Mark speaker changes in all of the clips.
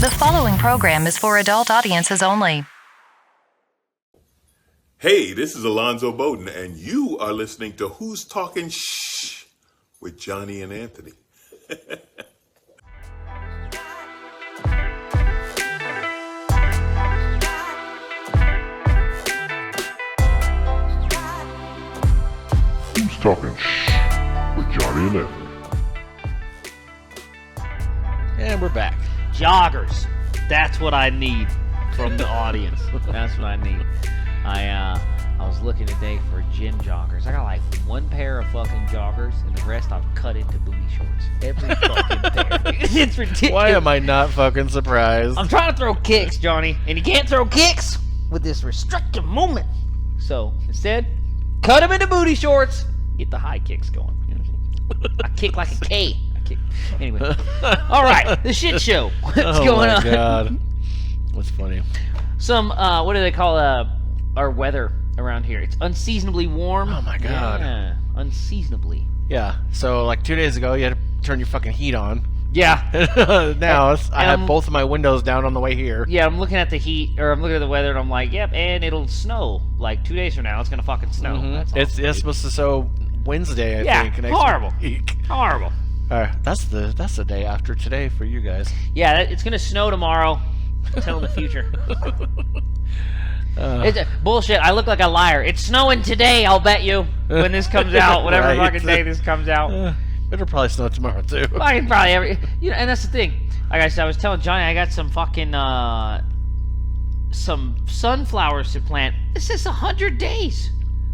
Speaker 1: The following program is for adult audiences only.
Speaker 2: Hey, this is Alonzo Bowden, and you are listening to Who's Talking Shh with Johnny and Anthony.
Speaker 3: Who's Talking Shh with Johnny and Anthony.
Speaker 4: And we're back.
Speaker 5: Joggers. That's what I need from the audience. That's what I need. I was looking today for gym joggers. I got like one pair of fucking joggers, and the rest I've cut into booty shorts. Every fucking pair. It's ridiculous.
Speaker 4: Why am I not fucking surprised?
Speaker 5: I'm trying to throw kicks, Johnny, and you can't throw kicks with this restrictive movement. So instead, cut them into booty shorts. Get the high kicks going. You know what I'm saying? I kick like a K. Anyway, all right, the shit show. What's going on?
Speaker 4: Oh my god, what's funny?
Speaker 5: Some what do they call our weather around here? It's unseasonably warm.
Speaker 4: Oh my god.
Speaker 5: Yeah, unseasonably.
Speaker 4: Yeah. So like 2 days ago, you had to turn your fucking heat on.
Speaker 5: Yeah.
Speaker 4: Now I have both of my windows down on the way here.
Speaker 5: Yeah, I'm looking at the heat, or I'm looking at the weather, and I'm like, yep, and it'll snow. Like 2 days from now, it's gonna fucking snow.
Speaker 4: Mm-hmm. It's supposed to snow Wednesday, I think. Next
Speaker 5: horrible.
Speaker 4: Week.
Speaker 5: Horrible.
Speaker 4: That's the day after today for you guys.
Speaker 5: Yeah, it's gonna snow tomorrow. Tell in the future. It's bullshit. I look like a liar. It's snowing today, I'll bet you. When this comes out, whatever
Speaker 4: Right.
Speaker 5: fucking day this comes out.
Speaker 4: It'll probably snow tomorrow too.
Speaker 5: I can probably and that's the thing. Like I said, I was telling Johnny, I got some fucking some sunflowers to plant. It says 100 days.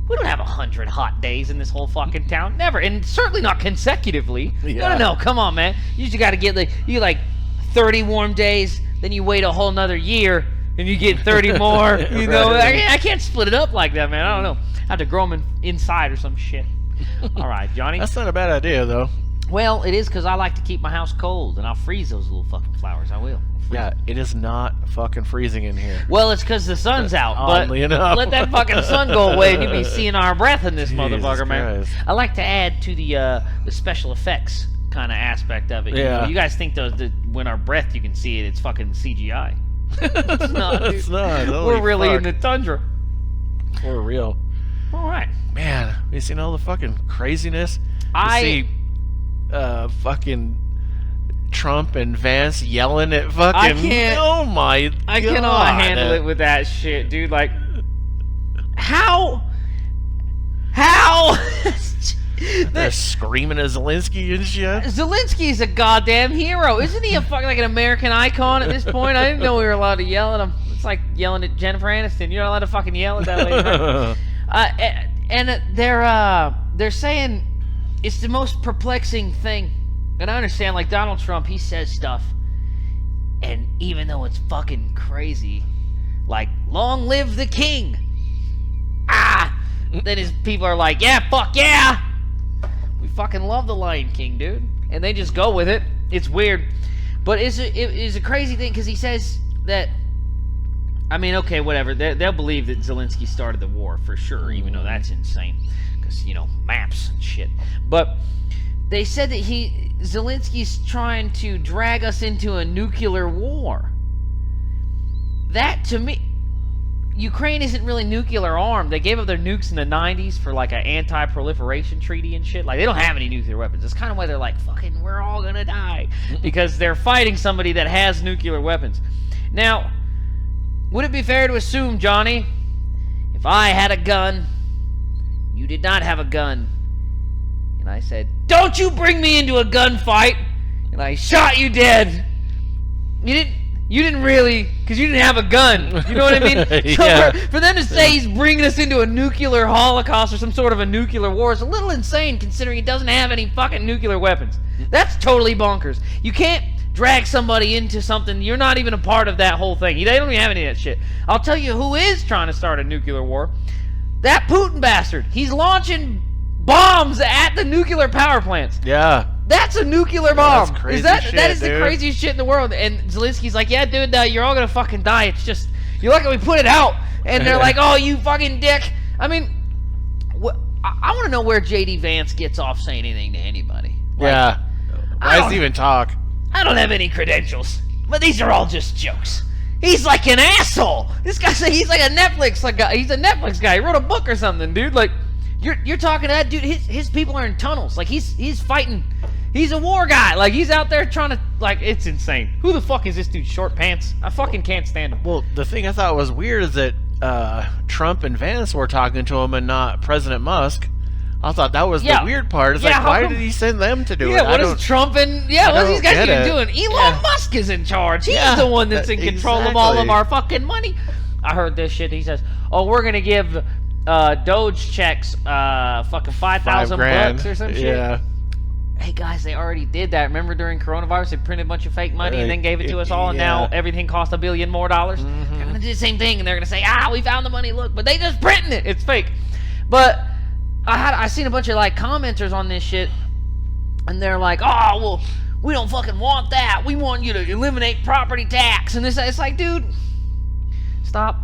Speaker 5: We don't have 100 hot days in this whole fucking town. Never. And certainly not consecutively.
Speaker 4: Yeah.
Speaker 5: No. Come on, man. You just got to get you 30 warm days, then you wait a whole nother year, and you get 30 more. You know, I can't split it up like that, man. I don't know. I have to grow them inside or some shit. All right, Johnny.
Speaker 4: That's not a bad idea, though.
Speaker 5: Well, it is because I like to keep my house cold, and I'll freeze those little fucking flowers. I will.
Speaker 4: Yeah, it is not fucking freezing in here.
Speaker 5: Well, it's because the sun's out, but
Speaker 4: Oddly enough.
Speaker 5: let that fucking sun go away and you'll be seeing our breath in this
Speaker 4: Jesus
Speaker 5: motherfucker, man.
Speaker 4: Christ.
Speaker 5: I like to add to the special effects kind of aspect of it.
Speaker 4: Yeah.
Speaker 5: You guys think when our breath you can see it, it's fucking CGI. It's not, dude.
Speaker 4: It's not.
Speaker 5: We're
Speaker 4: Holy
Speaker 5: really in
Speaker 4: fuck.
Speaker 5: the tundra.
Speaker 4: We're real.
Speaker 5: All right.
Speaker 4: Man, have you seen all the fucking craziness?
Speaker 5: I-
Speaker 4: You see fucking Trump and Vance yelling at fucking...
Speaker 5: I can't-
Speaker 4: Oh my
Speaker 5: I
Speaker 4: God.
Speaker 5: cannot handle it with that shit, dude. Like, how?
Speaker 4: They're screaming at Zelensky and shit.
Speaker 5: Zelensky's a goddamn hero. Isn't he like an American icon at this point? I didn't know we were allowed to yell at him. It's like yelling at Jennifer Aniston. You're not allowed to fucking yell at that lady. And they're saying it's the most perplexing thing. And I understand, like Donald Trump, he says stuff, and even though it's fucking crazy, like, long live the king. Then his people are like, yeah, fuck yeah. We fucking love the Lyin King, dude. And they just go with it. It's weird. But it's a crazy thing, because he says that, I mean, okay, whatever. They'll believe that Zelensky started the war for sure, even though that's insane. Because, maps and shit. But they said that Zelensky's trying to drag us into a nuclear war. That, to me, Ukraine isn't really nuclear armed. They gave up their nukes in the 90s for like an anti-proliferation treaty and shit. Like, they don't have any nuclear weapons. That's kind of why they're like, fucking, we're all gonna die. Because they're fighting somebody that has nuclear weapons. Now, would it be fair to assume, Johnny, if I had a gun, you did not have a gun, and I said, don't you bring me into a gunfight, and I shot you dead. You didn't really, because you didn't have a gun. You know what I mean? So
Speaker 4: Yeah.
Speaker 5: for them to say he's bringing us into a nuclear holocaust or some sort of a nuclear war is a little insane, considering he doesn't have any fucking nuclear weapons. That's totally bonkers. You can't drag somebody into something. You're not even a part of that whole thing. They don't even have any of that shit. I'll tell you who is trying to start a nuclear war. That Putin bastard. He's launching bombs at the nuclear power plants.
Speaker 4: Yeah.
Speaker 5: That's a nuclear bomb.
Speaker 4: That's crazy
Speaker 5: that
Speaker 4: shit,
Speaker 5: is the
Speaker 4: dude.
Speaker 5: craziest shit in the world. And Zelensky's like, yeah, dude, you're all gonna fucking die. It's just, you're lucky we put it out. And they're like, oh, you fucking dick. I mean, I want to know where J.D. Vance gets off saying anything to anybody. Like,
Speaker 4: Yeah.
Speaker 5: I
Speaker 4: Why does
Speaker 5: don't-
Speaker 4: he even talk?
Speaker 5: I don't have any credentials. But these are all just jokes. He's like an asshole. This guy's he's like a Netflix he's a Netflix guy. He wrote a book or something, dude. Like you're talking to that dude. His people are in tunnels. Like he's fighting. He's a war guy. Like he's out there trying to like it's insane. Who the fuck is this dude? Short pants. I fucking can't stand him.
Speaker 4: Well, the thing I thought was weird is that Trump and Vance were talking to him and not President Musk. I thought that was the weird part. It's like, why did he send them to do it?
Speaker 5: Yeah, what is Trump and... Yeah, what are these guys even doing? Elon Musk is in charge. He's the one that's in control of all of our fucking money. I heard this shit. He says, oh, we're going to give Doge checks fucking $5,000 or some shit. Yeah. Hey, guys, they already did that. Remember during coronavirus, they printed a bunch of fake money and then gave it to us all, and now everything costs $1 billion more. Mm-hmm. They're going to do the same thing, and they're going to say, we found the money, look. But they just printing it. It's fake. But... I seen a bunch of like commenters on this shit, and they're like, "Oh, well, we don't fucking want that. We want you to eliminate property tax." And this, it's like, dude, stop,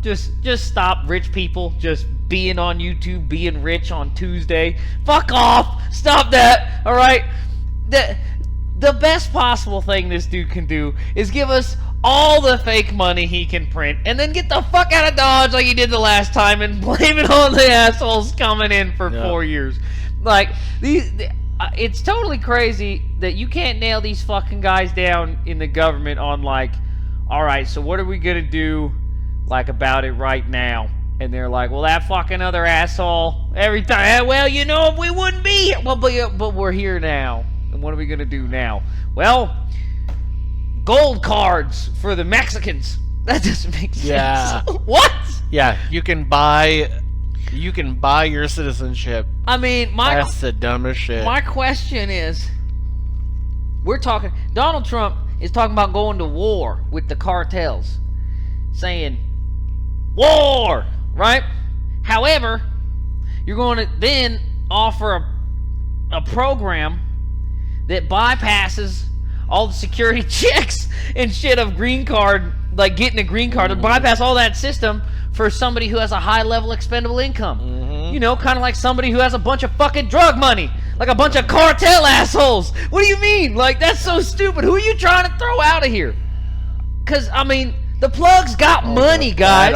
Speaker 5: just stop. Rich people just being on YouTube, being rich on Tuesday. Fuck off. Stop that. All right. The best possible thing this dude can do is give us all the fake money he can print, and then get the fuck out of Dodge like he did the last time and blame it on the assholes coming in for 4 years. Like, it's totally crazy that you can't nail these fucking guys down in the government on like, alright, so what are we gonna do like about it right now? And they're like, well, that fucking other asshole every time, well, you know, we wouldn't be here. Well, but we're here now. And what are we gonna do now? Well, gold cards for the Mexicans. That doesn't make sense.
Speaker 4: Yeah.
Speaker 5: What?
Speaker 4: Yeah, you can buy your citizenship.
Speaker 5: I mean,
Speaker 4: that's the dumbest shit.
Speaker 5: My question is, Donald Trump is talking about going to war with the cartels, saying war, right? However, you're going to then offer a program that bypasses all the security checks and shit of green card, like getting a green card, to bypass all that system for somebody who has a high level expendable income. Mm-hmm. You know, kind of like somebody who has a bunch of fucking drug money, like a bunch of cartel assholes. What do you mean? Like, that's so stupid. Who are you trying to throw out of here? Because, I mean, the plugs got money, guys.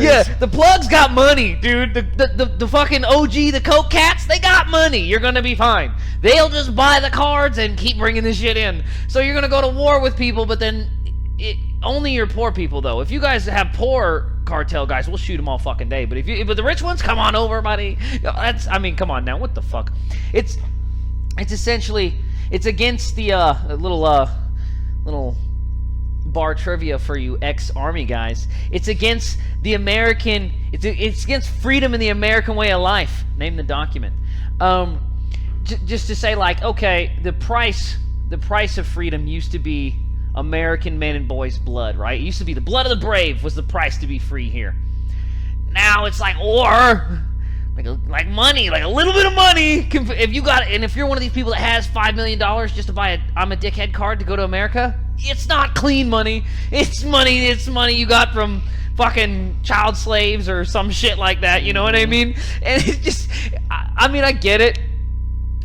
Speaker 5: Yeah, the plugs got money, dude. The fucking OG, the coke cats, they got money. You're gonna be fine. They'll just buy the cards and keep bringing this shit in. So you're gonna go to war with people, but then only your poor people, though. If you guys have poor cartel guys, we'll shoot them all fucking day. But but the rich ones, come on over, buddy. I mean, come on now. What the fuck? It's essentially, it's against the little bar trivia for you ex-army guys. It's against the American, it's against freedom in the American way of life. Name the document. Just to say, like, okay, the price of freedom used to be American men and boys' blood, right? It used to be the blood of the brave was the price to be free here. Now it's like, or like money, like a little bit of money. If you got it, and if you're one of these people that has $5 million just to buy a I'm a dickhead card to go to America, it's not clean money. It's money you got from fucking child slaves or some shit like that. You know what I mean? And it's just, I mean, I get it.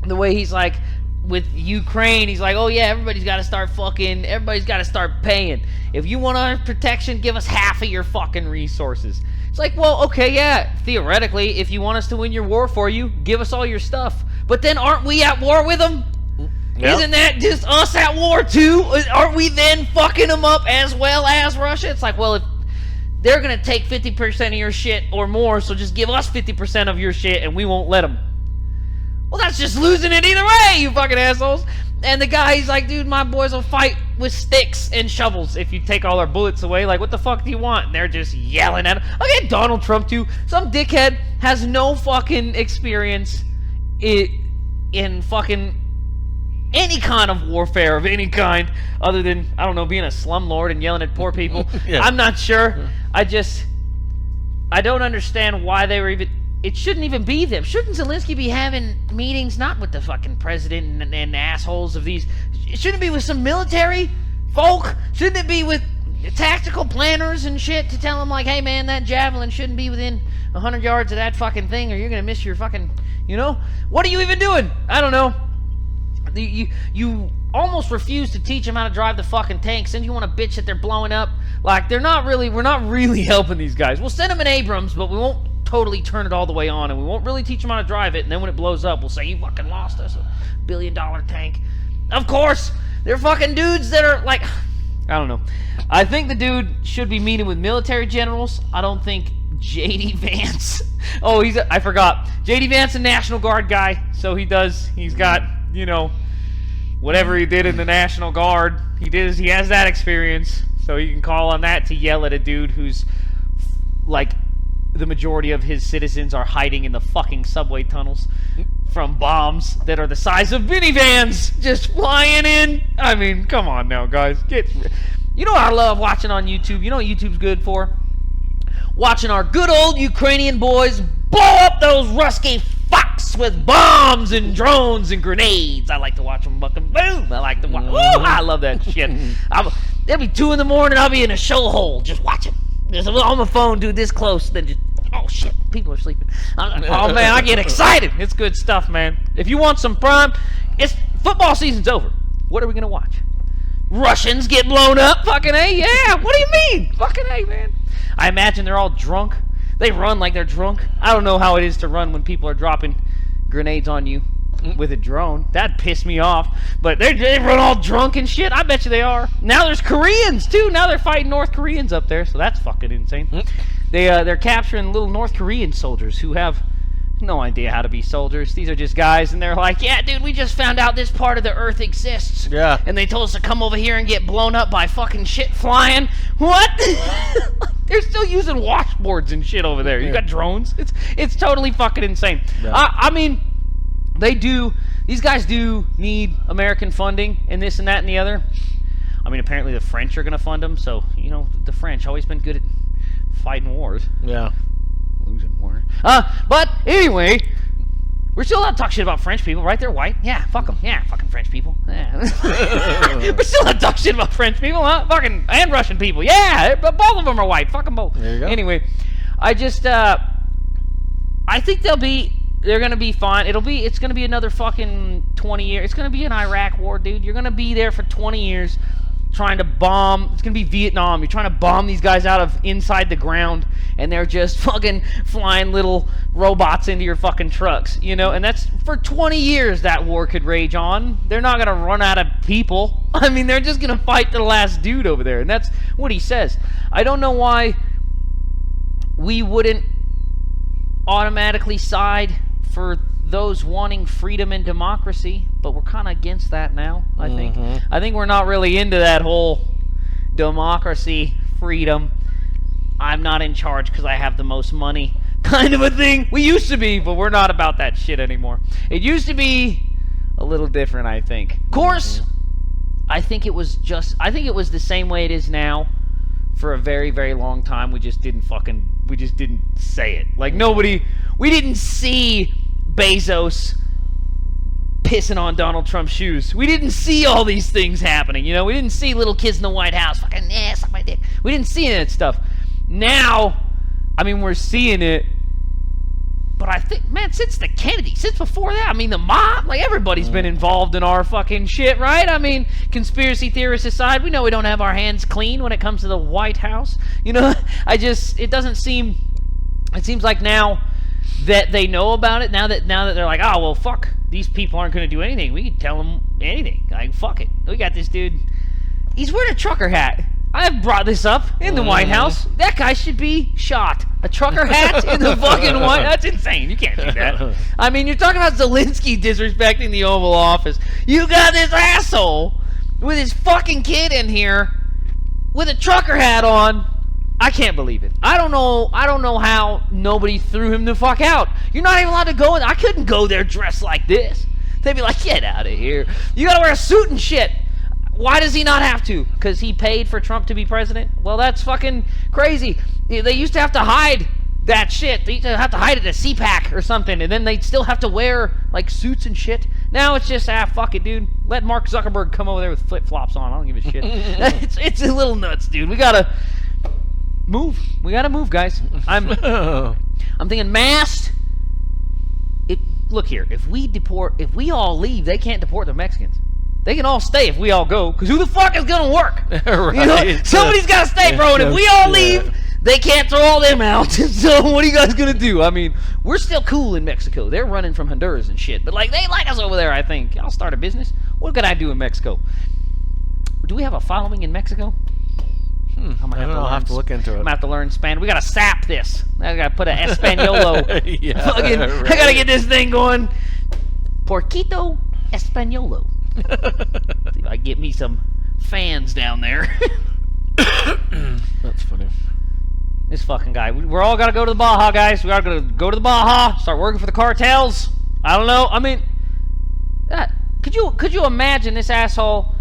Speaker 5: The way he's like, with Ukraine, he's like, oh yeah, everybody's got to start paying. If you want our protection, give us half of your fucking resources. It's like, well, okay, yeah, theoretically, if you want us to win your war for you, give us all your stuff. But then aren't we at war with them? Yep. Isn't that just us at war too? Aren't we then fucking them up as well as Russia? It's like, well, if they're going to take 50% of your shit or more, so just give us 50% of your shit and we won't let them. Well, that's just losing it either way, you fucking assholes. And the guy, he's like, dude, my boys will fight with sticks and shovels if you take all our bullets away. Like, what the fuck do you want? And they're just yelling at him. Okay, Donald Trump, too. Some dickhead has no fucking experience in fucking any kind of warfare of any kind other than, I don't know, being a slumlord and yelling at poor people. Yeah. I'm not sure. I don't understand why they were even... It shouldn't even be them. Shouldn't Zelensky be having meetings not with the fucking president and assholes of these? It shouldn't be with some military folk? Shouldn't it be with tactical planners and shit to tell them, like, hey man, that javelin shouldn't be within 100 yards of that fucking thing or you're gonna miss your fucking, you know? What are you even doing? I don't know. You almost refuse to teach them how to drive the fucking tanks. Then you want to bitch that they're blowing up. Like, we're not really helping these guys. We'll send them an Abrams, but we won't totally turn it all the way on, and we won't really teach them how to drive it. And then when it blows up, we'll say, you fucking lost us a $1 billion tank. Of course, they're fucking dudes that are like, I don't know. I think the dude should be meeting with military generals. I don't think J.D. Vance. Oh, I forgot. J.D. Vance, a National Guard guy. So he's got, whatever he did in the National Guard. He has that experience. So he can call on that to yell at a dude who's, like, the majority of his citizens are hiding in the fucking subway tunnels from bombs that are the size of minivans just flying in. I mean, come on now, guys. You know what I love watching on YouTube? You know what YouTube's good for? Watching our good old Ukrainian boys blow up those Rusky fucks with bombs and drones and grenades. I like to watch them fucking boom. I like to watch. Ooh, I love that shit. It'll be 2 a.m. I'll be in a show hole just watching. Just on my phone, dude, this close, then just, oh shit, people are sleeping. Oh man, I get excited. It's good stuff, man. If you want some prime, football season's over. What are we gonna watch? Russians get blown up? Fucking A, yeah. What do you mean? Fucking A, man. I imagine they're all drunk. They run like they're drunk. I don't know how it is to run when people are dropping grenades on you with a drone. That'd piss me off. But they run all drunk and shit. I bet you they are. Now there's Koreans too. Now they're fighting North Koreans up there, so that's fucking insane. They're capturing little North Korean soldiers who have no idea how to be soldiers. These are just guys, and they're like, yeah, dude, we just found out this part of the earth exists. Yeah. And they told us to come over here and get blown up by fucking shit flying. What? They're still using washboards and shit over there. You got drones. It's totally fucking insane. Yeah. I mean, these guys do need American funding and this and that and the other. I mean, apparently the French are going to fund them, so, the French always been good at fighting wars. Yeah. Losing wars. But anyway, we're still allowed to talk shit about French people, right? They're white. Yeah, fuck them. Yeah, fucking French people. Yeah. We're still allowed to talk shit about French people, huh? Fucking, and Russian people. Yeah, but both of them are white. Fuck them both. There you go. Anyway, I think they're gonna be fine. It's gonna be another fucking 20 years. It's gonna be an Iraq war, dude. You're gonna be there for 20 years trying to bomb. It's gonna be Vietnam. You're trying to bomb these guys out of inside the ground, and they're just fucking flying little robots into your fucking trucks, and that's for 20 years that war could rage on. They're not gonna run out of people. I mean, they're just gonna fight to the last dude over there, and that's what he says. I don't know why we wouldn't automatically side for those wanting freedom and democracy, but we're kind of against that now, I think. I think we're not really into that whole democracy, freedom, I'm not in charge because I have the most money kind of a thing. We used to be, but we're not about that shit anymore. It used to be a little different, I think. Of course, I think it was the same way it is now for a very, very long time. We just didn't say it. Like, we didn't see Bezos pissing on Donald Trump's shoes. We didn't see all these things happening, We didn't see little kids in the White House fucking, suck my dick. We didn't see any of that stuff. Now, I mean, we're seeing it, but I think, man, since before that, I mean, the mob, like, everybody's been involved in our fucking shit, right? I mean, conspiracy theorists aside, we know we don't have our hands clean when it comes to the White House. It seems like now that they know about it, now that they're like, oh, well, fuck, these people aren't going to do anything. We can tell them anything. Like, fuck it. We got this dude. He's wearing a trucker hat. I've brought this up in the White House. That guy should be shot. A trucker hat in the fucking White House? That's insane. You can't do that. I mean, you're talking about Zelensky disrespecting the Oval Office. You got this asshole with his fucking kid in here with a trucker hat on. I can't believe it. I don't know how nobody threw him the fuck out. You're not even allowed to go in. I couldn't go there dressed like this. They'd be like, get out of here. You gotta wear a suit and shit. Why does he not have to? Because he paid for Trump to be president? Well, that's fucking crazy. They used to have to hide that shit. They used to have to hide it at CPAC or something, and then they'd still have to wear, like, suits and shit. Now it's just, fuck it, dude. Let Mark Zuckerberg come over there with flip-flops on. I don't give a shit. It's a little nuts, dude. We gotta move. We gotta move, guys. I'm thinking masked. Look here. If we all leave, they can't deport the Mexicans. They can all stay if we all go, because who the fuck is going to work?
Speaker 4: Right.
Speaker 5: You know, somebody's got to stay, bro, and if we all leave, they can't throw all them out. So what are you guys going to do? I mean, we're still cool in Mexico. They're running from Honduras and shit, but like they like us over there, I think. I'll start a business. What could I do in Mexico? Do we have a following in Mexico?
Speaker 4: I don't know. I'll have to look into it.
Speaker 5: I'm going to have to learn Spanish. We got to sap this. I got to put a Españolo.
Speaker 4: Yeah,
Speaker 5: Fucking,
Speaker 4: right.
Speaker 5: I got to get this thing going. Porquito Españolo. See if I can get me some fans down there.
Speaker 4: That's funny.
Speaker 5: This fucking guy. We're all got to go to the Baja, guys. We got to go to the Baja, start working for the cartels. I don't know. I mean, could you imagine this asshole?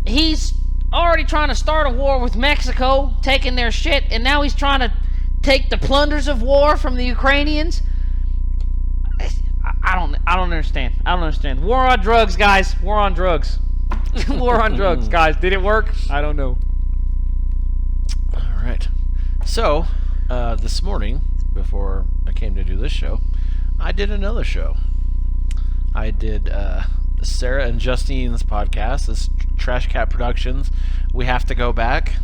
Speaker 5: He's already trying to start a war with Mexico, taking their shit, and now he's trying to take the plunders of war from the Ukrainians. I don't understand. I don't understand. War on drugs, guys. War on drugs. War on drugs, guys. Did it work? I don't know.
Speaker 4: All right. So, this morning, before I came to do this show, I did another show. I did Sarah and Justine's podcast, this Trash Cat Productions. We have to go back.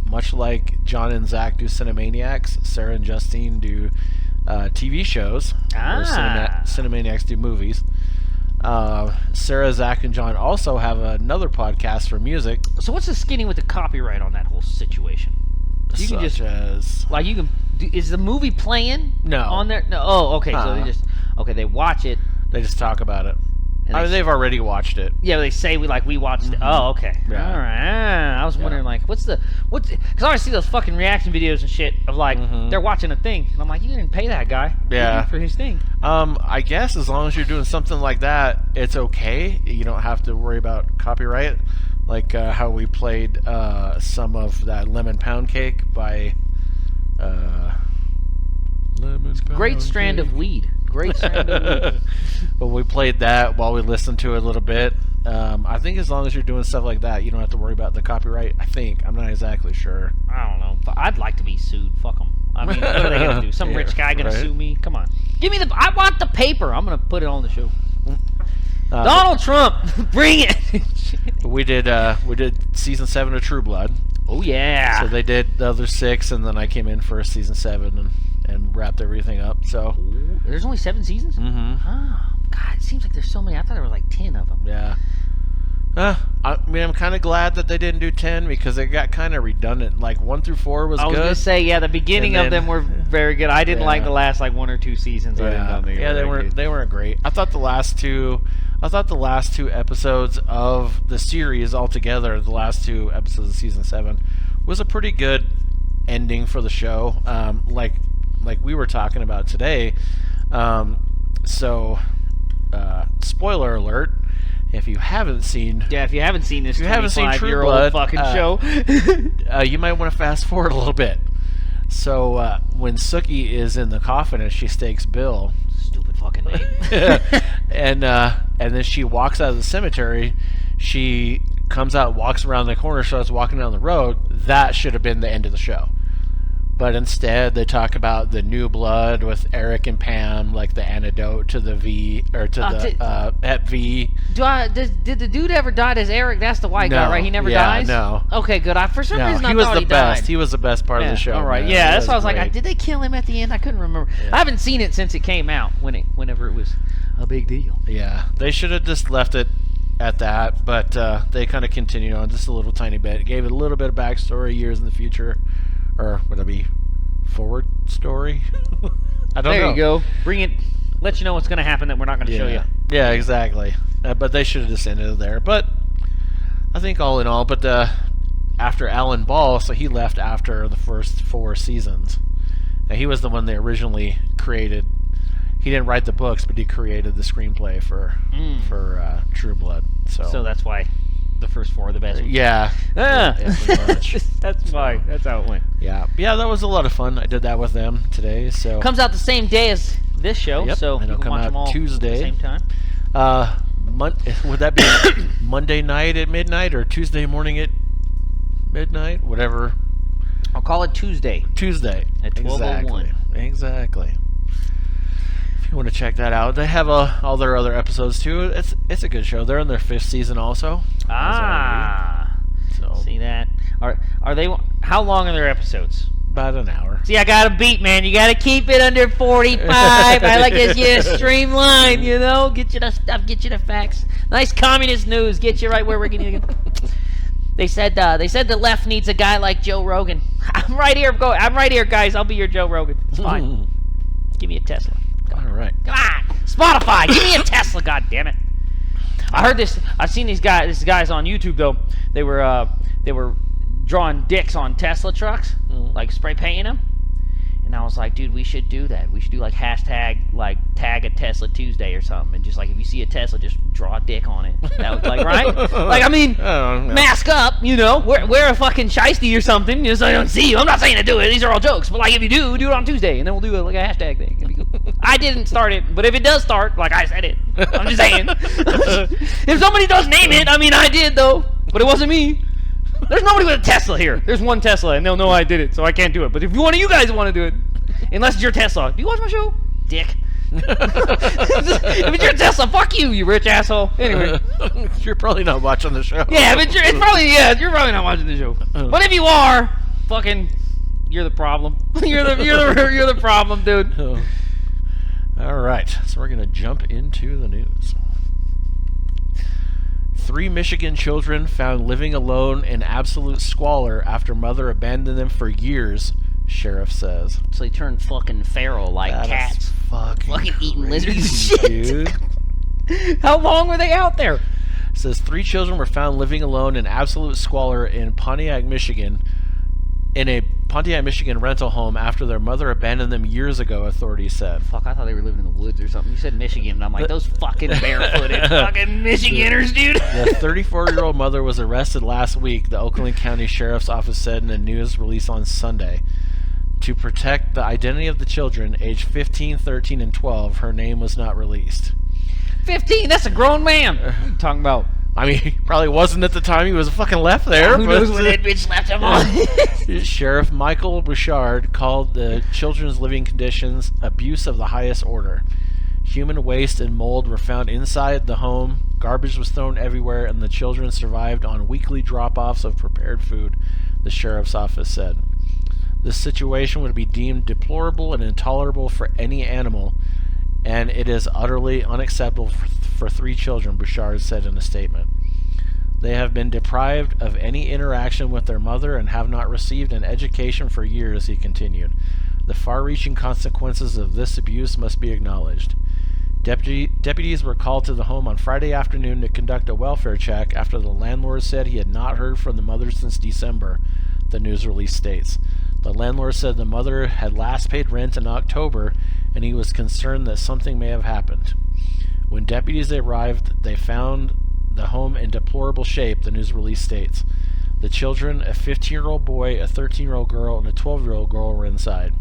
Speaker 4: Much like John and Zach do Cinemaniacs, Sarah and Justine do TV shows. Or Cinemaniacs do movies. Sarah, Zach, and John also have another podcast for music.
Speaker 5: So what's the skinny with the copyright on that whole situation? You can just
Speaker 4: as
Speaker 5: like you can. Is the movie playing?
Speaker 4: No.
Speaker 5: On there? No. Oh, okay. So they they watch it.
Speaker 4: They just talk about it.
Speaker 5: And
Speaker 4: They've already watched it.
Speaker 5: Yeah, they say we watched it. Oh, okay.
Speaker 4: Yeah.
Speaker 5: All right. I was wondering because I always see those fucking reaction videos and shit of they're watching a thing, and I'm like, you didn't pay that guy.
Speaker 4: Yeah.
Speaker 5: For his thing.
Speaker 4: I guess as long as you're doing something like that, it's okay. You don't have to worry about copyright. Like how we played some of that Lemon Pound Cake by Lemon Pound
Speaker 5: Great strand
Speaker 4: Cake.
Speaker 5: of weed. Great strand of weed.
Speaker 4: But we played that while we listened to it a little bit. I think as long as you're doing stuff like that, you don't have to worry about the copyright. I think. I'm not exactly sure.
Speaker 5: I don't know. I'd like to be sued. Fuck them. I mean, what are they gonna do? Some rich guy gonna sue me? Come on. Give me I want the paper. I'm gonna put it on the show. Donald Trump, bring it.
Speaker 4: We did season 7 of True Blood.
Speaker 5: Oh yeah.
Speaker 4: So they did the other 6, and then I came in for season 7 and wrapped everything up. So
Speaker 5: there's only 7 seasons.
Speaker 4: Mm-hmm.
Speaker 5: Oh God, it seems like there's so many. I thought there were like 10 of them.
Speaker 4: Yeah. I mean, I'm kind of glad that they didn't do 10 because it got kind of redundant. Like 1 through 4 was good.
Speaker 5: I was gonna say, yeah, the beginning of them were very good. I didn't like the last 1 or 2 seasons.
Speaker 4: Yeah, they weren't great. I thought the last two episodes of the series altogether, the last 2 episodes of season 7, was a pretty good ending for the show. Like we were talking about today. Spoiler alert. If you haven't seen
Speaker 5: this,
Speaker 4: True
Speaker 5: 25-year-old
Speaker 4: Blood,
Speaker 5: fucking show,
Speaker 4: you might want to fast forward a little bit. So when Sookie is in the coffin and she stakes Bill,
Speaker 5: stupid fucking name,
Speaker 4: and then she walks out of the cemetery, she comes out, walks around the corner, starts walking down the road. That should have been the end of the show. But instead, they talk about the new blood with Eric and Pam, like the antidote to the V or to the Hep V.
Speaker 5: Did the dude ever die as Eric? That's the white guy, right? He never dies?
Speaker 4: No.
Speaker 5: Okay, good. For some reason, I thought he
Speaker 4: best.
Speaker 5: died.
Speaker 4: He was the best part of the show.
Speaker 5: All right.
Speaker 4: Man.
Speaker 5: Yeah, that's why I was
Speaker 4: great.
Speaker 5: like, did they kill him at the end? I couldn't remember. Yeah. I haven't seen it since it came out. Whenever it was a big deal.
Speaker 4: Yeah, they should have just left it at that, but they kind of continued on just a little tiny bit. It gave it a little bit of backstory, years in the future, or would it be forward story? I don't know.
Speaker 5: There you go. Bring it. Let you know what's going to happen that we're not going to show you.
Speaker 4: Yeah, exactly. But they should have just ended it there. But I think all in all, after Alan Ball, so he left after the first 4 seasons. Now, he was the one they originally created. He didn't write the books, but he created the screenplay for True Blood. So
Speaker 5: that's why the first 4 are the best ones.
Speaker 4: Yeah. Pretty much.
Speaker 5: That's why. That's how it went.
Speaker 4: Yeah, that was a lot of fun. I did that with them today. So
Speaker 5: comes out the same day as this show, so
Speaker 4: and
Speaker 5: you
Speaker 4: it'll
Speaker 5: can
Speaker 4: come
Speaker 5: watch
Speaker 4: out
Speaker 5: them all
Speaker 4: Tuesday.
Speaker 5: at the same time.
Speaker 4: Would that be Monday night at midnight or Tuesday morning at midnight? Whatever.
Speaker 5: I'll call it Tuesday.
Speaker 4: Tuesday
Speaker 5: at 12:01.
Speaker 4: Exactly. you want to check that out. They have all their other episodes too. It's a good show. They're in their 5th season also. So
Speaker 5: See that? Are they? How long are their episodes?
Speaker 4: about an hour.
Speaker 5: See, I got a beat, man. You got to keep it under 45. I like this. Yeah, streamline. You know, get you the stuff, get you the facts. Nice communist news. Get you right where we're getting. They said the left needs a guy like Joe Rogan. I'm right here. I'm right here, guys. I'll be your Joe Rogan. It's fine. Give me a Tesla.
Speaker 4: All right.
Speaker 5: Come on, Spotify. Give me a Tesla. God damn it. I heard this. I've seen these guys on YouTube though. They were drawing dicks on Tesla trucks, like spray painting them. And I was like, dude, we should do that. We should do like hashtag like tag a Tesla Tuesday or something, and just like if you see a Tesla, just draw a dick on it. That was like right. Like I mean, mask up, you know, wear a fucking shiesty or something, just so I don't see you. I'm not saying to do it. These are all jokes, but like if you do it on Tuesday, and then we'll do like a hashtag thing. It'd be cool. I didn't start it, but if it does start, like I said it, I'm just saying. If somebody does name it, I mean I did though, but it wasn't me. There's nobody with a Tesla here. There's one Tesla, and they'll know I did it, so I can't do it. But if one of you guys want to do it, unless it's your Tesla, do you watch my show? Dick. If it's your Tesla, fuck you, you rich asshole. Anyway.
Speaker 4: You're probably not watching the show.
Speaker 5: Yeah, but you're probably not watching the show. But if you are, fucking, you're the problem. you're the problem, dude.
Speaker 4: All right, so we're gonna jump into the news. 3 Michigan children found living alone in absolute squalor after mother abandoned them for years, sheriff says.
Speaker 5: So they turned fucking feral like
Speaker 4: That
Speaker 5: cats.
Speaker 4: is fucking
Speaker 5: eating
Speaker 4: crazy,
Speaker 5: lizards and shit.
Speaker 4: Dude.
Speaker 5: How long were they out there?
Speaker 4: It says 3 children were found living alone in absolute squalor in Pontiac, Michigan, in a Pontiac, Michigan rental home after their mother abandoned them years ago, authorities said.
Speaker 5: Fuck, I thought they were living in the woods or something. You said Michigan, and I'm like, those fucking barefooted fucking Michiganders, dude.
Speaker 4: The 34-year-old mother was arrested last week, the Oakland County Sheriff's Office said in a news release on Sunday. To protect the identity of the children, aged 15, 13, and 12, her name was not released.
Speaker 5: 15, that's a grown man. What are you talking about?
Speaker 4: I mean, he probably wasn't at the time he was fucking left there.
Speaker 5: Who knows when that bitch left him on?
Speaker 4: Sheriff Michael Bouchard called the children's living conditions abuse of the highest order. Human waste and mold were found inside the home, garbage was thrown everywhere, and the children survived on weekly drop-offs of prepared food, the sheriff's office said. This situation would be deemed deplorable and intolerable for any animal, and it is utterly unacceptable for 3 children, Bouchard said in a statement. They have been deprived of any interaction with their mother and have not received an education for years, he continued. The far-reaching consequences of this abuse must be acknowledged. Deputies were called to the home on Friday afternoon to conduct a welfare check after the landlord said he had not heard from the mother since December, the news release states. The landlord said the mother had last paid rent in October, and he was concerned that something may have happened. When deputies arrived, they found the home in deplorable shape, the news release states. The children, a 15-year-old boy, a 13-year-old girl, and a 12-year-old girl were inside.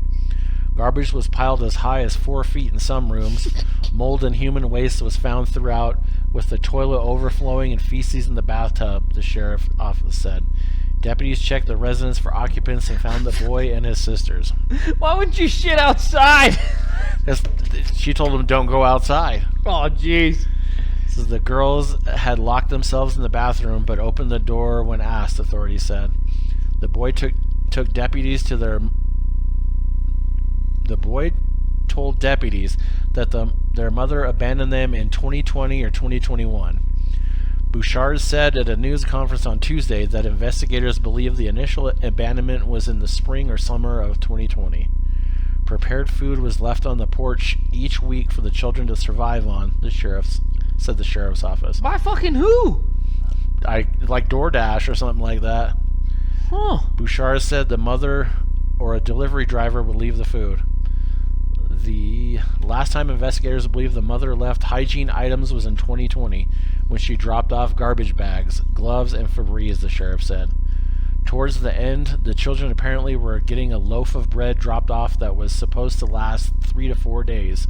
Speaker 4: Garbage was piled as high as 4 feet in some rooms. Mold and human waste was found throughout, with the toilet overflowing and feces in the bathtub, the sheriff's office said. Deputies checked the residence for occupants and found the boy and his sisters.
Speaker 5: Why wouldn't you shit outside?
Speaker 4: She told them don't go outside.
Speaker 5: Oh, jeez.
Speaker 4: Says the girls had locked themselves in the bathroom but opened the door when asked, authorities said. The boy took deputies to their... The boy told deputies that their mother abandoned them in 2020 or 2021. Bouchard said at a news conference on Tuesday that investigators believe the initial abandonment was in the spring or summer of 2020. Prepared food was left on the porch each week for the children to survive on, said the sheriff's office.
Speaker 5: By fucking who?
Speaker 4: Like DoorDash or something like that.
Speaker 5: Huh.
Speaker 4: Bouchard said the mother or a delivery driver would leave the food. The last time investigators believe the mother left hygiene items was in 2020 when she dropped off garbage bags, gloves, and Febreze, the sheriff said. Towards the end, the children apparently were getting a loaf of bread dropped off that was supposed to last 3 to 4 days,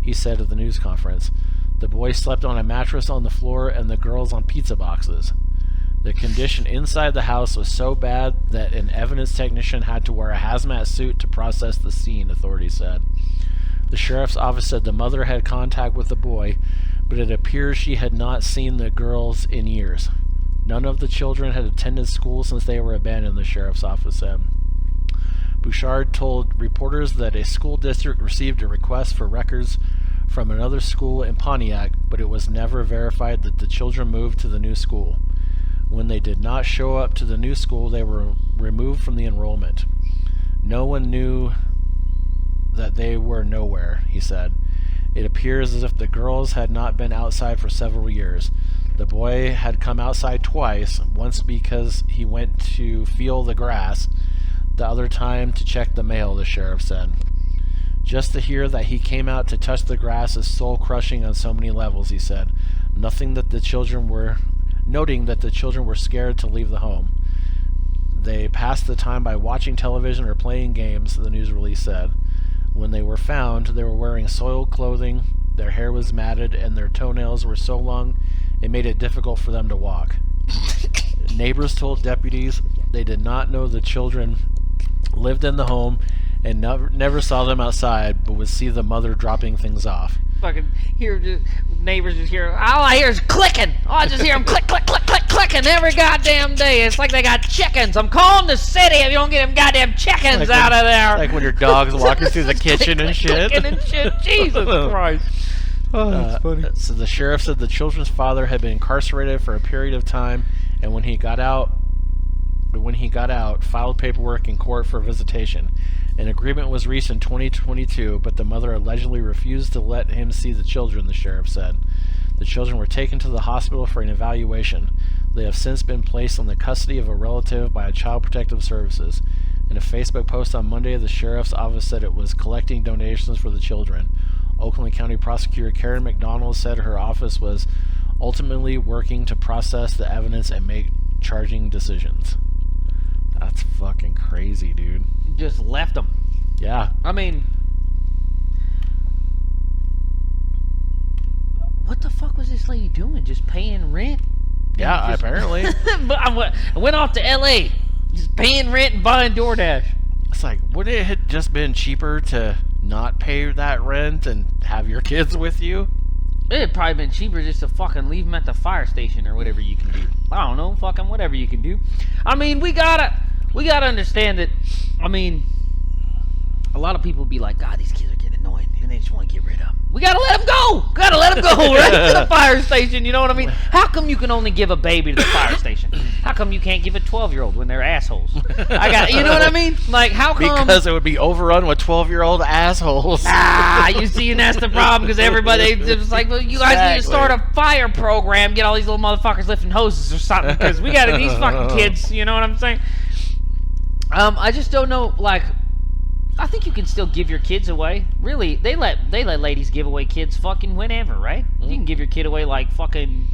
Speaker 4: he said at the news conference. The boy slept on a mattress on the floor and the girls on pizza boxes. The condition inside the house was so bad that an evidence technician had to wear a hazmat suit to process the scene, authorities said. The sheriff's office said the mother had contact with the boy, but it appears she had not seen the girls in years. None of the children had attended school since they were abandoned, the sheriff's office said. Bouchard told reporters that a school district received a request for records from another school in Pontiac, but it was never verified that the children moved to the new school. When they did not show up to the new school, they were removed from the enrollment. No one knew that they were nowhere, he said. It appears as if the girls had not been outside for several years. The boy had come outside twice, once because he went to feel the grass, the other time to check the mail, the sheriff said. Just to hear that he came out to touch the grass is soul-crushing on so many levels, he said. Noting that the children were scared to leave the home. They passed the time by watching television or playing games, the news release said. When they were found, they were wearing soiled clothing, their hair was matted, and their toenails were so long it made it difficult for them to walk. Neighbors told deputies they did not know the children lived in the home and never saw them outside, but would see the mother dropping things off.
Speaker 5: Fucking neighbors just hear, all I hear is clicking. Oh, I just hear them click, click, click, click, clicking every goddamn day. It's like they got chickens. I'm calling the city if you don't get them goddamn chickens out of there.
Speaker 4: Like when your dog's walking through the kitchen and shit.
Speaker 5: Clicking and shit. Jesus Christ.
Speaker 6: Oh, that's funny.
Speaker 4: So the sheriff said the children's father had been incarcerated for a period of time, and when he got out, filed paperwork in court for visitation. An agreement was reached in 2022, but the mother allegedly refused to let him see the children, the sheriff said. The children were taken to the hospital for an evaluation. They have since been placed in the custody of a relative by Child Protective Services. In a Facebook post on Monday, the sheriff's office said it was collecting donations for the children. Oakland County Prosecutor Karen McDonald said her office was ultimately working to process the evidence and make charging decisions. That's fucking crazy, dude.
Speaker 5: Just left them.
Speaker 4: Yeah.
Speaker 5: I mean, what the fuck was this lady doing? Just paying rent?
Speaker 4: Yeah, apparently.
Speaker 5: But I went off to L.A. just paying rent and buying DoorDash.
Speaker 4: It's like, would it have just been cheaper to not pay that rent and have your kids with you?
Speaker 5: It'd probably been cheaper just to fucking leave them at the fire station or whatever you can do. I don't know, fucking whatever you can do. I mean, we gotta understand that. I mean, a lot of people be like, God, these kids are getting annoying, and they just want to get rid of them. We gotta let them go. Gotta let them go right to the fire station. You know what I mean? How come you can only give a baby to the fire station? How come you can't give a 12-year-old when they're assholes? You know what I mean? Like, how come?
Speaker 4: Because it would be overrun with 12-year-old assholes.
Speaker 5: You see, and that's the problem, because everybody, it's like, well, you guys need to start a fire program, get all these little motherfuckers lifting hoses or something, because we got these fucking kids, you know what I'm saying? I just don't know, like, I think you can still give your kids away. Really, they let ladies give away kids fucking whenever, right? You can give your kid away like fucking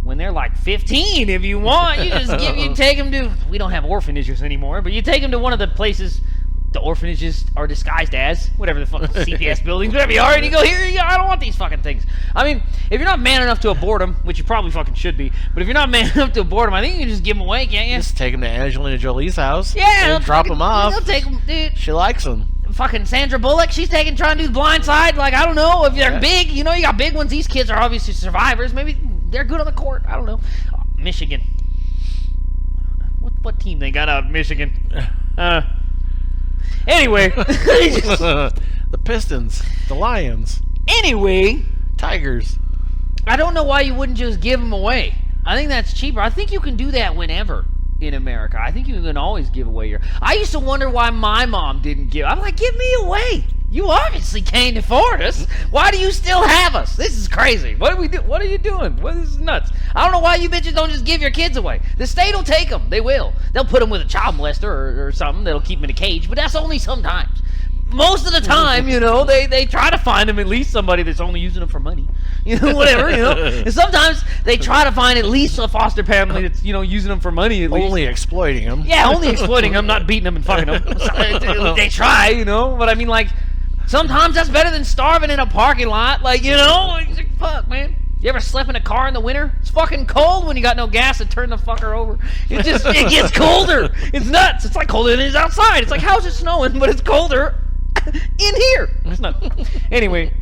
Speaker 5: when they're like 15 if you want. You take them to, we don't have orphanages anymore, but you take them to one of the places the orphanages are disguised as, whatever the fucking CPS buildings, whatever you are, and you go, here you go, I don't want these fucking things. I mean, if you're not man enough to abort them, which you probably fucking should be, but if you're not man enough to abort them, I think you can just give them away, can't you?
Speaker 4: Just take them to Angelina Jolie's house.
Speaker 5: Yeah,
Speaker 4: and drop them off.
Speaker 5: They'll take them, dude.
Speaker 4: She likes them.
Speaker 5: Fucking Sandra Bullock, she's trying to do the Blind Side. Like, I don't know if they're big. You know, you got big ones. These kids are obviously survivors. Maybe they're good on the court. I don't know. Michigan. What team they got out of Michigan? Anyway.
Speaker 4: The Pistons. The Lions.
Speaker 5: Anyway.
Speaker 4: Tigers.
Speaker 5: I don't know why you wouldn't just give them away. I think that's cheaper. I think you can do that whenever in America. I think you can always give away your... I used to wonder why my mom didn't give... I'm like, give me away. You obviously can't afford us. Why do you still have us? This is crazy. What do we do? What are you doing? This is nuts. I don't know why you bitches don't just give your kids away. The state will take them. They will. They'll put them with a child molester or something that'll keep them in a cage, but that's only sometimes. Most of the time, you know, they try to find them at least somebody that's only using them for money. You know, whatever, you know. And sometimes they try to find at least a foster family that's, you know, using them for money at least.
Speaker 4: Only exploiting them.
Speaker 5: Yeah, only exploiting them, not beating them and fucking them. They try, you know. But I mean, like, sometimes that's better than starving in a parking lot. Like, you know, like, fuck, man. You ever slept in a car in the winter? It's fucking cold when you got no gas to turn the fucker over. It gets colder. It's nuts. It's like colder than it is outside. It's like, how's it snowing, but it's colder In here. No. Anyway.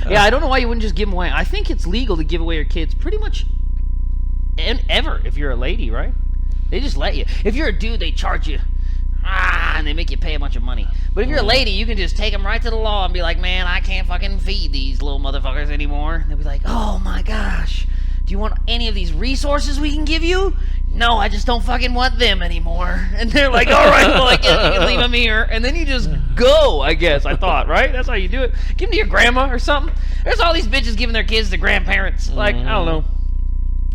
Speaker 5: Yeah, I don't know why you wouldn't just give them away. I think it's legal to give away your kids pretty much ever if you're a lady, right? They just let you. If you're a dude, they charge you. And they make you pay a bunch of money. But if you're a lady, you can just take them right to the law and be like, man, I can't fucking feed these little motherfuckers anymore. And they'll be like, oh my gosh, do you want any of these resources we can give you? No, I just don't fucking want them anymore. And they're like, all right, well, I guess you can leave them here. And then you just go, I guess, I thought, right? That's how you do it. Give them to your grandma or something. There's all these bitches giving their kids to grandparents. Like, I don't know.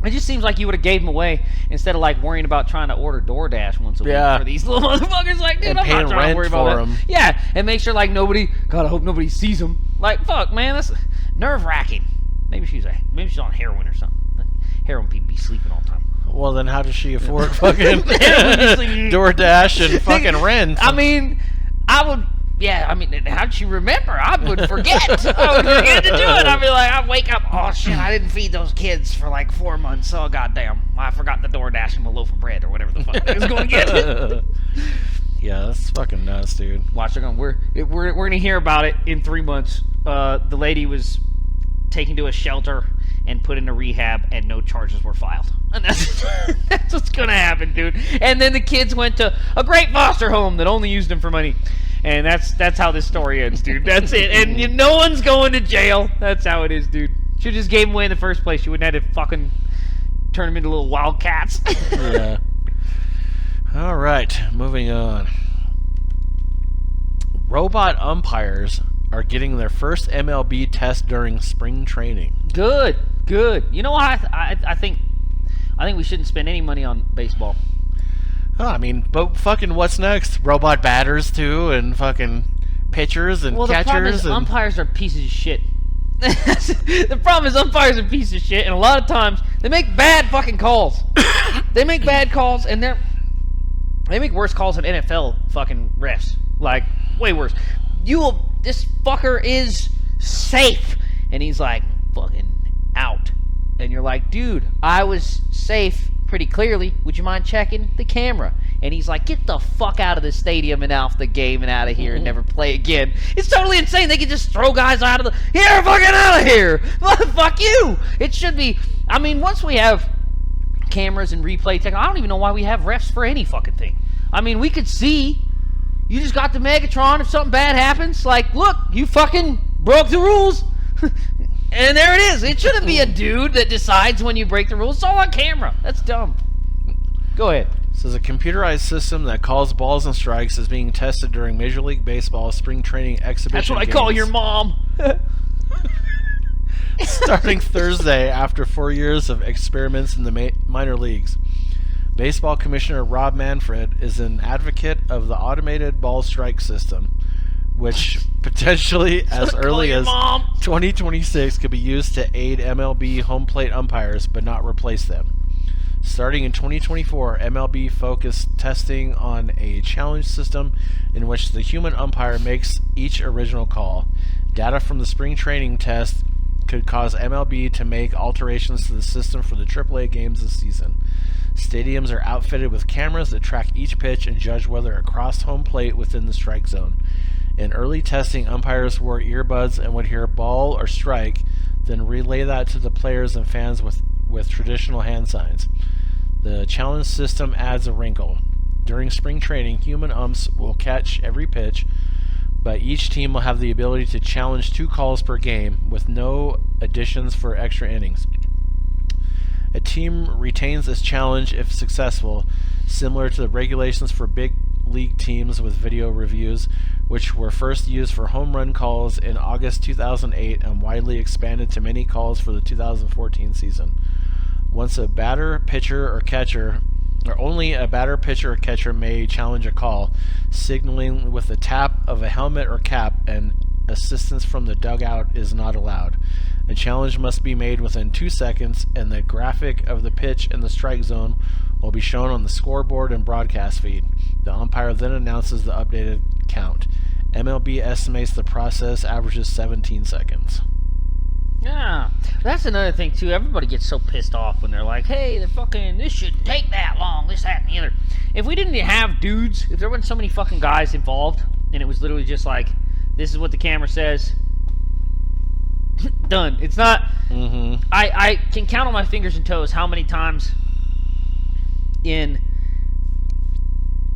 Speaker 5: It just seems like you would have gave them away instead of like worrying about trying to order DoorDash once a week for these little motherfuckers. Like, dude,
Speaker 4: and
Speaker 5: I'm not trying to worry about
Speaker 4: them.
Speaker 5: that. Yeah, and make sure like nobody. God, I hope nobody sees them. Like, fuck, man, that's nerve wracking. Maybe she's on heroin or something. Heroin people be sleeping all the time.
Speaker 4: Well, then how does she afford fucking DoorDash and fucking rent?
Speaker 5: I mean, I would. Yeah, I mean, how'd she remember? I would forget. I would forget to do it. I'd be like, I'd wake up, oh shit, I didn't feed those kids for like 4 months. Oh goddamn, I forgot the DoorDash and a loaf of bread or whatever the fuck I was going to get.
Speaker 4: Yeah, that's fucking nuts, dude.
Speaker 5: Watch, we're gonna hear about it in 3 months. The lady was taken to a shelter and put into rehab, and no charges were filed. And that's what's gonna happen, dude. And then the kids went to a great foster home that only used them for money. And that's how this story ends, dude. That's it. And no one's going to jail. That's how it is, dude. Should just gave them away in the first place. You wouldn't have to fucking turn them into little wildcats.
Speaker 4: Yeah. All right, moving on. Robot umpires are getting their first MLB test during spring training.
Speaker 5: Good. You know what? I think we shouldn't spend any money on baseball.
Speaker 4: Oh, I mean, but fucking what's next? Robot batters too, and fucking pitchers and
Speaker 5: catchers. Well, the problem is umpires are pieces of shit. The problem is umpires are pieces of shit, and a lot of times they make bad fucking calls. They make bad calls, and they make worse calls than NFL fucking refs. Like, way worse. This fucker is safe, and he's like, fucking out. And you're like, dude, I was safe pretty clearly. Would you mind checking the camera? And he's like, get the fuck out of the stadium and off the game and out of here and never play again. It's totally insane. They can just throw guys out of here, fucking out of here. Fuck you. It should be, I mean, once we have cameras and replay tech, I don't even know why we have refs for any fucking thing. I mean, we could see, you just got the Megatron, if something bad happens, like, look, you fucking broke the rules. And there it is. It shouldn't be a dude that decides when you break the rules. It's all on camera. That's dumb. Go ahead.
Speaker 4: So the computerized system that calls balls and strikes is being tested during Major League Baseball spring training exhibition
Speaker 5: That's what
Speaker 4: games.
Speaker 5: I call your mom.
Speaker 4: Starting Thursday after 4 years of experiments in the minor leagues. Baseball Commissioner Rob Manfred is an advocate of the automated ball strike system, which potentially as early as 2026 could be used to aid MLB home plate umpires but not replace them. Starting in 2024, MLB focused testing on a challenge system in which the human umpire makes each original call. Data from the spring training test could cause MLB to make alterations to the system for the AAA games this season. Stadiums are outfitted with cameras that track each pitch and judge whether it crossed home plate within the strike zone. In early testing, umpires wore earbuds and would hear ball or strike, then relay that to the players and fans with traditional hand signs. The challenge system adds a wrinkle. During spring training, human umps will catch every pitch, but each team will have the ability to challenge 2 calls per game, with no additions for extra innings. A team retains this challenge if successful, similar to the regulations for big league teams with video reviews, which were first used for home run calls in August 2008 and widely expanded to many calls for the 2014 season. Once a batter, pitcher, or catcher, or only a batter, pitcher, or catcher may challenge a call, signaling with the tap of a helmet or cap, and assistance from the dugout is not allowed. A challenge must be made within 2 seconds, and the graphic of the pitch in the strike zone will be shown on the scoreboard and broadcast feed. The umpire then announces the updated count. MLB estimates the process averages 17 seconds.
Speaker 5: Yeah, that's another thing too. Everybody gets so pissed off when they're like, hey, this shouldn't take that long, this, that, and the other. If we didn't have dudes, if there weren't so many fucking guys involved, and it was literally just like, this is what the camera says. Done. It's not. I can count on my fingers and toes how many times in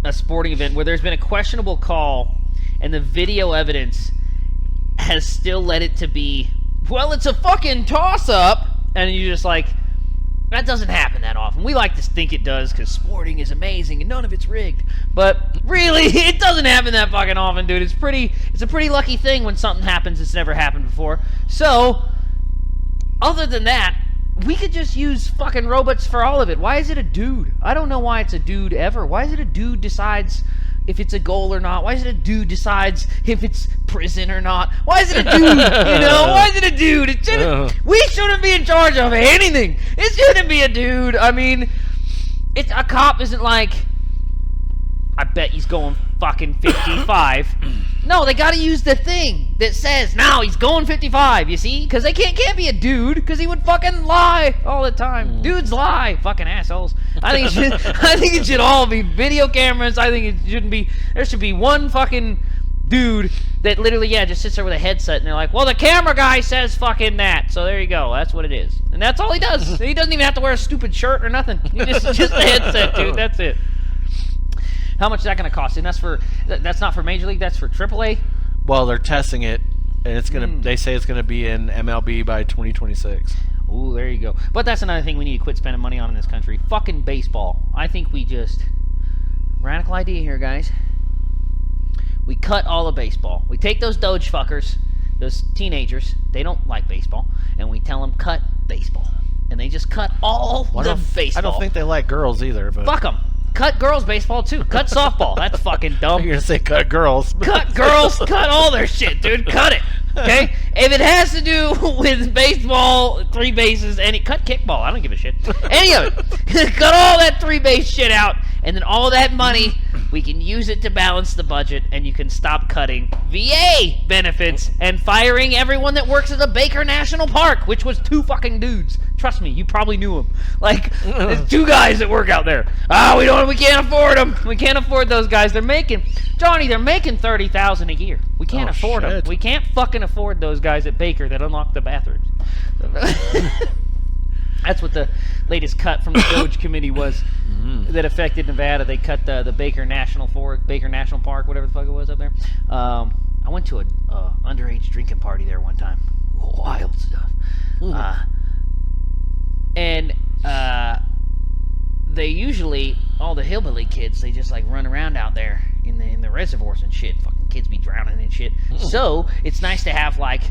Speaker 5: a sporting event where there's been a questionable call and the video evidence has still led it to be, well, it's a fucking toss-up, and you're just like, that doesn't happen that often. We like to think it does because sporting is amazing and none of it's rigged. But really, it doesn't happen that fucking often, dude. It's a pretty lucky thing when something happens that's never happened before. So, other than that, we could just use fucking robots for all of it. Why is it a dude? I don't know why it's a dude ever. Why is it a dude decides if it's a goal or not? Why is it a dude decides if it's prison or not? Why is it a dude? You know? Why is it a dude? It shouldn't, we shouldn't be in charge of anything. It shouldn't be a dude. I mean, a cop isn't like, I bet he's going fucking 55. No, they gotta use the thing that says, now he's going 55, you see? Because they can't be a dude, because he would fucking lie all the time. Dudes lie. Fucking assholes. I think it should all be video cameras. I think it shouldn't be, there should be one fucking dude that literally, just sits there with a headset, and they're like, well, the camera guy says fucking that, so there you go. That's what it is. And that's all he does. He doesn't even have to wear a stupid shirt or nothing. He just a headset, dude. That's it. How much is that going to cost? And that's not for Major League, that's for AAA?
Speaker 4: Well, they're testing it, and it's gonna. They say it's gonna be in MLB by 2026.
Speaker 5: Ooh, there you go. But that's another thing we need to quit spending money on in this country. Fucking baseball. I think we just... Radical idea here, guys. We cut all of baseball. We take those Doge fuckers, those teenagers, they don't like baseball, and we tell them cut baseball. And they just cut all the baseball.
Speaker 4: I don't think they like girls either, but...
Speaker 5: Fuck them. Cut girls baseball too. Cut softball. That's fucking dumb.
Speaker 4: You're gonna say cut girls.
Speaker 5: Cut girls. Cut all their shit, dude. Cut it. Okay? If it has to do with baseball, 3 bases, cut kickball. I don't give a shit. Any of it. Cut all that 3-base shit out, and then all that money, we can use it to balance the budget, and you can stop cutting VA benefits and firing everyone that works at the Baker National Park, which was 2 fucking dudes. Trust me, you probably knew them. Like, there's 2 guys that work out there. We can't afford them. We can't afford those guys. They're making $30,000 a year. We can't afford them. We can't fucking afford those guys at Baker that unlock the bathrooms. That's what the latest cut from the Doge committee was that affected Nevada. They cut the Baker National Park, whatever the fuck it was up there. I went to a underage drinking party there one time. Wild stuff. And they usually, all the hillbilly kids, they just like run around out there in the reservoirs and shit. Fucking kids be drowning and shit. So it's nice to have like,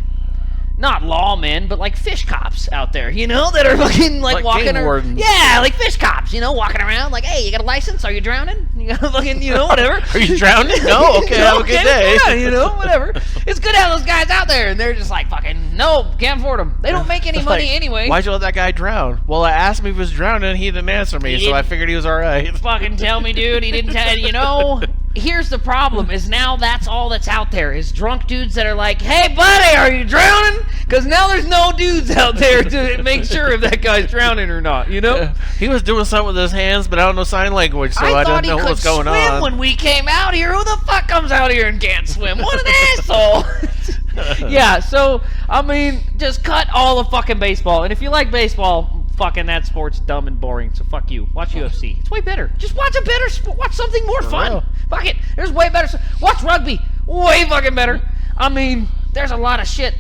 Speaker 5: not lawmen, but like fish cops out there, you know, that are fucking like walking around. Yeah, like fish cops, you know, walking around like, hey, you got a license? Are you drowning? You got fucking, you know, whatever.
Speaker 4: Are you drowning? No? Okay, have a good day.
Speaker 5: Yeah, you know, whatever. It's good to have those guys out there, and they're just like, fucking, no, can't afford them. They don't make any money anyway.
Speaker 4: Why'd you let that guy drown? Well, I asked him if he was drowning, and he didn't answer me, so I figured he was all right.
Speaker 5: Fucking tell me, dude. He didn't tell you know. Here's the problem, is now that's all that's out there, is drunk dudes that are like, hey, buddy, are you drowning? Because now there's no dudes out there to make sure if that guy's drowning or not, you know?
Speaker 4: He was doing something with his hands, but I don't know sign language, so I don't know what's going on.
Speaker 5: I thought he could swim when we came out here. Who the fuck comes out here and can't swim? What an asshole. Yeah, so, I mean, just cut all of fucking baseball. And if you like baseball, fucking that sport's dumb and boring, so fuck you. Watch UFC. It's way better. Just watch a better sport. Watch something more fun. Fuck it. There's way better. Watch rugby. Way fucking better. I mean, there's a lot of shit.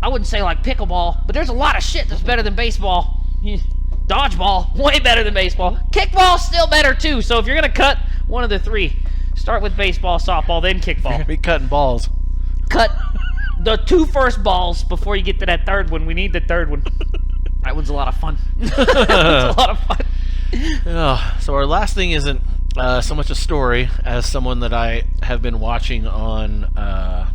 Speaker 5: I wouldn't say like pickleball, but there's a lot of shit that's better than baseball. Dodgeball, way better than baseball. Kickball, still better too. So if you're going to cut one of the 3, start with baseball, softball, then kickball.
Speaker 4: You're going to be cutting balls.
Speaker 5: Cut the 2 first balls before you get to that 3rd one. We need the 3rd one. That one's a lot of fun. That one's a lot of fun.
Speaker 4: So our last thing isn't so much a story as someone that I have been watching on...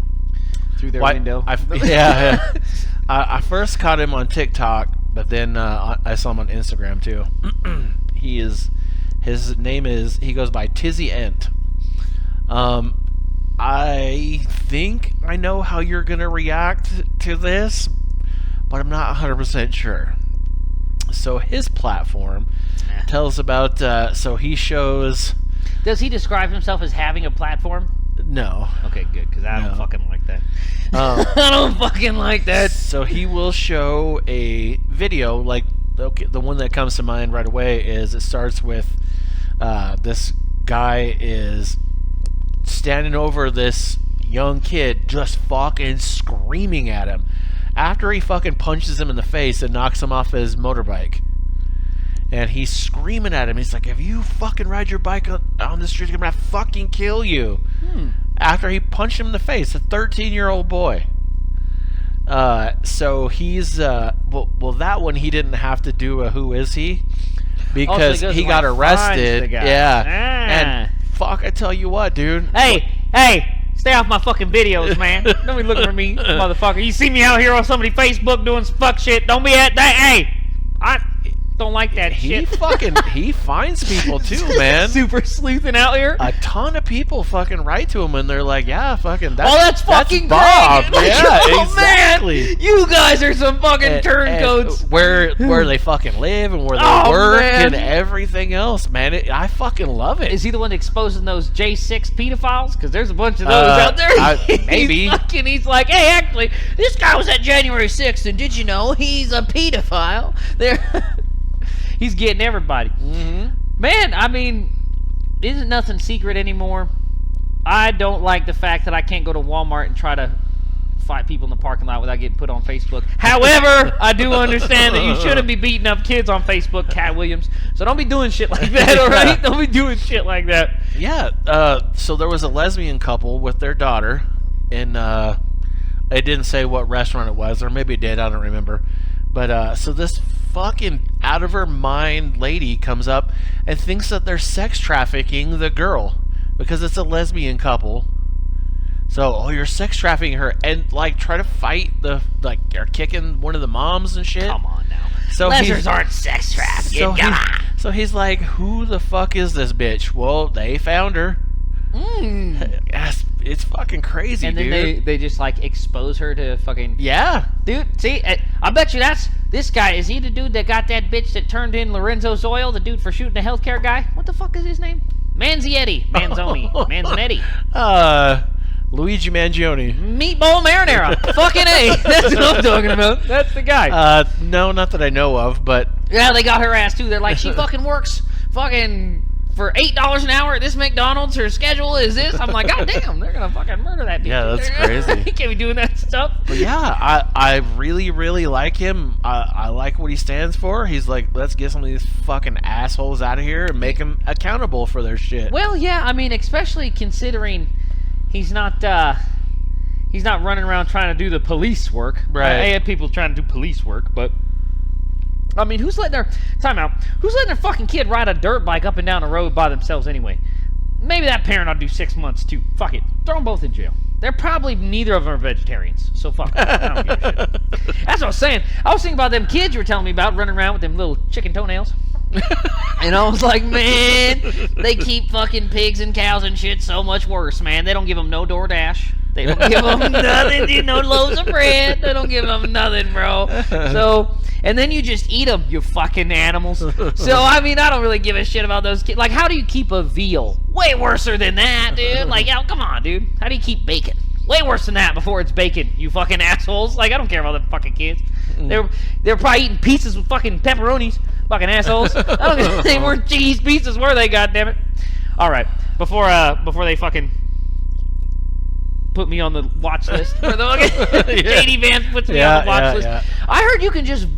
Speaker 5: Through their window.
Speaker 4: I first caught him on TikTok, but then I saw him on Instagram too. His name is, he goes by TizzyEnt. I think I know how you're going to react to this, but I'm not 100% sure. So his platform tells about, so he shows...
Speaker 5: Does he describe himself as having a platform?
Speaker 4: No.
Speaker 5: Okay, good, because I don't
Speaker 4: No.
Speaker 5: fucking like that.
Speaker 4: I
Speaker 5: don't fucking like that.
Speaker 4: So he will show a video, like, okay, the one that comes to mind right away is it starts with this guy is standing over this young kid just fucking screaming at him after he fucking punches him in the face and knocks him off his motorbike. And he's screaming at him. He's like, if you fucking ride your bike on the street, I'm gonna fucking kill you. After he punched him in the face, a 13-year-old boy. So he's, well, that one he didn't have to do a who is he? Because he got arrested. Yeah. And fuck, I tell you what, dude.
Speaker 5: Hey, stay off my fucking videos, man. Don't be looking for me, motherfucker. You see me out here on somebody's Facebook doing some fuck shit. Don't be at that. Hey, I don't like that shit.
Speaker 4: He finds people too, man.
Speaker 5: Super sleuthing out here.
Speaker 4: A ton of people fucking write to him and they're like, yeah, fucking
Speaker 5: that's fucking
Speaker 4: Bob.
Speaker 5: great.
Speaker 4: Yeah,
Speaker 5: oh,
Speaker 4: exactly.
Speaker 5: Man, you guys are some fucking turncoats.
Speaker 4: Where they fucking live and where they work and everything else, man. I fucking love it.
Speaker 5: Is he the one exposing those J6 pedophiles? Because there's a bunch of those out there.
Speaker 4: Maybe.
Speaker 5: He's like, hey, actually, this guy was at January 6th, and did you know he's a pedophile? He's getting everybody. Man, I mean, isn't nothing secret anymore? I don't like the fact that I can't go to Walmart and try to fight people in the parking lot without getting put on Facebook. However, I do understand that you shouldn't be beating up kids on Facebook, Cat Williams. So don't be doing shit like that, all right? Don't be doing shit like that.
Speaker 4: Yeah, so there was a lesbian couple with their daughter, and it didn't say what restaurant it was, or maybe it did, I don't remember. But, so this fucking out-of-her-mind lady comes up and thinks that they're sex trafficking the girl because it's a lesbian couple. So, you're sex trafficking her, and, like, try to fight they're kicking one of the moms and shit.
Speaker 5: Come on now.
Speaker 4: So
Speaker 5: Lesbians aren't sex trafficking.
Speaker 4: So he's like, who the fuck is this bitch? Well, they found her. It's fucking crazy,
Speaker 5: and then
Speaker 4: dude.
Speaker 5: they just like expose her to fucking dude. See, I bet you that's this guy. Is he the dude that got that bitch that turned in Lorenzo's oil? The dude for shooting the healthcare guy? What the fuck is his name? Manzoni, Manzanetti.
Speaker 4: Luigi Mangione.
Speaker 5: Meatball marinara. Fucking A. That's what I'm talking about. That's the guy.
Speaker 4: No, not that I know of, but
Speaker 5: yeah, they got her ass too. They're like, she fucking works fucking for $8 an hour at this McDonald's. Her schedule is this. I'm like, God damn, they're gonna fucking murder that bitch.
Speaker 4: Yeah, that's crazy.
Speaker 5: He can't be doing that stuff.
Speaker 4: But yeah, I really, really like him. I like what he stands for. He's like, let's get some of these fucking assholes out of here and make them accountable for their shit.
Speaker 5: Well, yeah, I mean, especially considering he's not running around trying to do the police work.
Speaker 4: Right.
Speaker 5: I had people trying to do police work, but I mean, who's letting their fucking kid ride a dirt bike up and down the road by themselves anyway? Maybe that parent ought to do 6 months too. Fuck it. Throw them both in jail. They're probably neither of them are vegetarians, so fuck it. I don't give a shit. That's what I was saying. I was thinking about them kids you were telling me about running around with them little chicken toenails. And I was like, man, they keep fucking pigs and cows and shit so much worse, man. They don't give them no DoorDash. They don't give them nothing, no loaves of bread. They don't give them nothing, bro. So, and then you just eat them, you fucking animals. So, I mean, I don't really give a shit about those kids. Like, how do you keep a veal? Way worser than that, dude. Like, yo, come on, dude. How do you keep bacon? Way worse than that before it's bacon, you fucking assholes. Like, I don't care about them fucking kids. They're probably eating pizzas with fucking pepperonis, fucking assholes. I don't think they were cheese pizzas, were they, goddammit? All right, before they fucking put me on the watch list for the JD Vance puts me on the watch list. Yeah. I heard you can just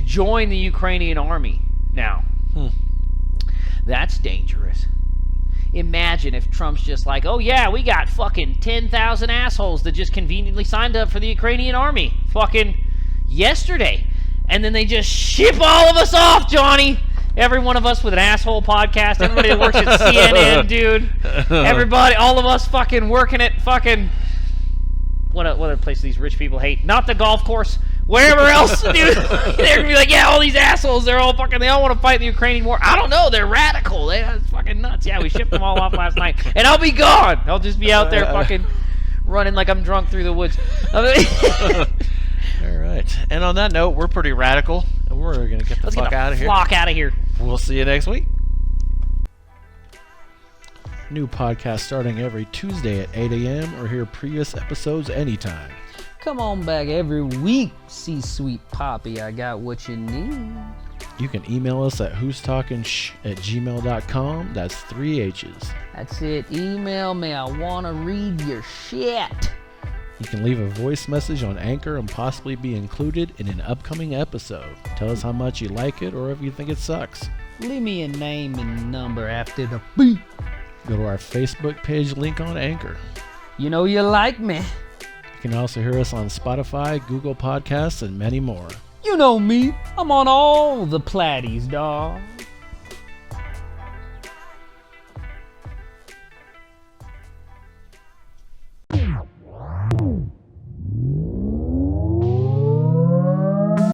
Speaker 5: join the Ukrainian army now. That's dangerous. Imagine if Trump's just like, oh yeah, we got fucking 10,000 assholes that just conveniently signed up for the Ukrainian army fucking yesterday. And then they just ship all of us off, Johnny. Every one of us with an asshole podcast. Everybody that works at CNN, dude. Everybody, all of us fucking working at fucking... What other place these rich people hate? Not the golf course. Wherever else, dude. They're going to be like, yeah, all these assholes, they all want to fight the Ukrainian war. I don't know. They're radical. That's fucking nuts. Yeah, we shipped them all off last night. And I'll be gone. I'll just be out there fucking running like I'm drunk through the woods.
Speaker 4: All right. And on that note, we're pretty radical. And we're going to get the fuck out of here.
Speaker 5: Flock out of here.
Speaker 4: We'll see you next week. New podcast starting every Tuesday at 8 a.m. or hear previous episodes anytime.
Speaker 5: Come on back every week, C-Sweet Poppy. I got what you need.
Speaker 4: You can email us at who'stalkingshh@gmail.com. That's 3 H's.
Speaker 5: That's it. Email me. I want to read your shit.
Speaker 4: You can leave a voice message on Anchor and possibly be included in an upcoming episode. Tell us how much you like it or if you think it sucks.
Speaker 5: Leave me a name and number after the beep.
Speaker 4: Go to our Facebook page link on Anchor.
Speaker 5: You know you like me.
Speaker 4: You can also hear us on Spotify, Google Podcasts, and many more.
Speaker 5: You know me. I'm on all the platties, dawg.